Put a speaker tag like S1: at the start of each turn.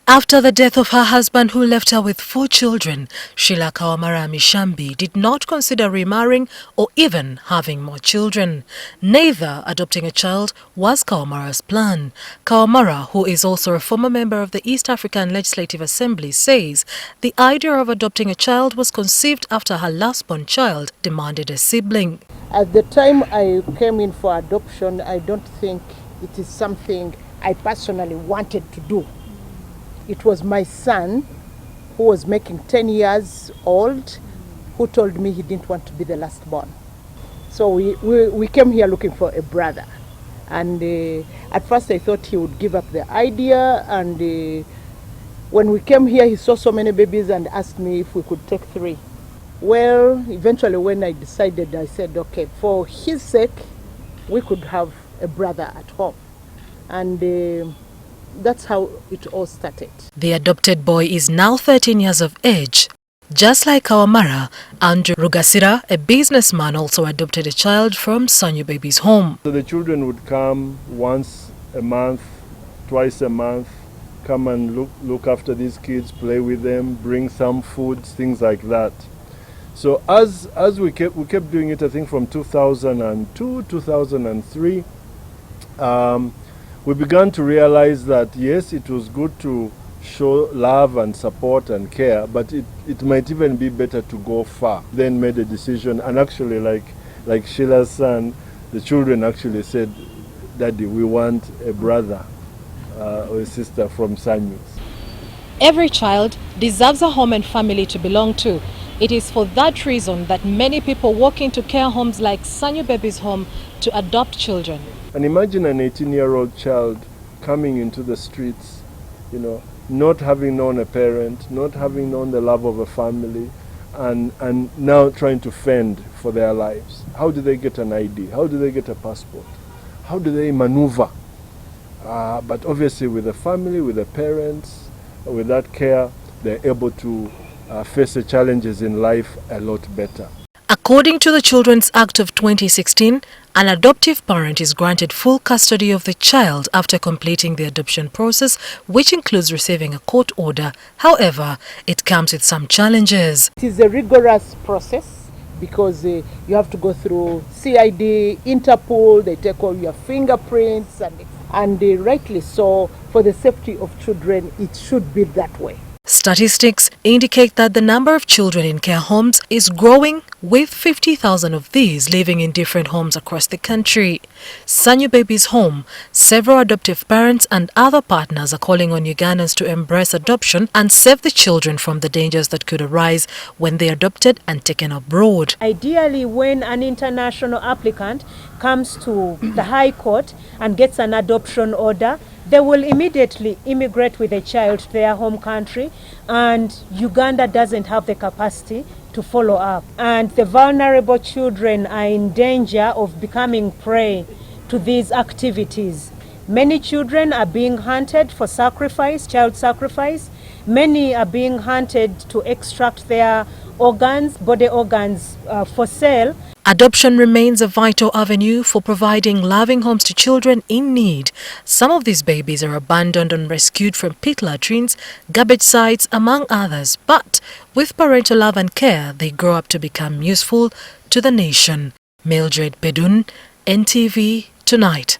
S1: After the death of her husband, who left her with 4 children, Sheila Kawamara Mishambi did not consider remarrying or even having more children. Neither adopting a child was Kawamara's plan. Kawamara, who is also a former member of the East African Legislative Assembly, says the idea of adopting a child was conceived after her last-born child demanded a sibling.
S2: At the time I came in for adoption, I don't think it is something I personally wanted to do. It was my son, who was making 10 years old, who told me he didn't want to be the last born. So we came here looking for a brother. And at first I thought he would give up the idea. And when we came here, he saw so many babies and asked me if we could take 3. Well, eventually when I decided, I said, okay, for his sake, we could have a brother at home. And that's how it all started.
S1: The adopted boy is now 13 years of age. Just like Kawamara, Andrew Rugasira, a businessman, also adopted a child from Sanyu Baby's home.
S3: So the children would come once a month, twice a month, come and look after these kids, play with them, bring some foods, things like that. So as we kept doing it, I think from 2002, 2003, we began to realize that yes, it was good to show love and support and care, but it might even be better to go far. Then made a decision, and actually like Sheila's son, the children actually said, Daddy, we want a brother or a sister from Sanyu.
S1: Every child deserves a home and family to belong to. It is for that reason that many people walk into care homes like Sanyu Baby's home to adopt children.
S3: And imagine an 18-year-old child coming into the streets, not having known a parent, not having known the love of a family, and now trying to fend for their lives. How do they get an ID? How do they get a passport? How do they maneuver? But obviously with a family, with the parents, with that care, they're able to face the challenges in life a lot better.
S1: According to the Children's Act of 2016, an adoptive parent is granted full custody of the child after completing the adoption process, which includes receiving a court order. However, it comes with some challenges.
S2: It is a rigorous process because you have to go through CID, Interpol, they take all your fingerprints, and rightly so, for the safety of children, it should be that way.
S1: Statistics indicate that the number of children in care homes is growing, with 50,000 of these living in different homes across the country. Sanyu Baby's home, several adoptive parents and other partners are calling on Ugandans to embrace adoption and save the children from the dangers that could arise when they are adopted and taken abroad.
S4: Ideally, when an international applicant comes to the High Court and gets an adoption order, they will immediately immigrate with a child to their home country, and Uganda doesn't have the capacity to follow up. And the vulnerable children are in danger of becoming prey to these activities. Many children are being hunted for sacrifice, child sacrifice. Many are being hunted to extract their organs, body organs, for sale.
S1: Adoption remains a vital avenue for providing loving homes to children in need. Some of these babies are abandoned and rescued from pit latrines, garbage sites, among others. But with parental love and care, they grow up to become useful to the nation. Mildred Bedun, NTV Tonight.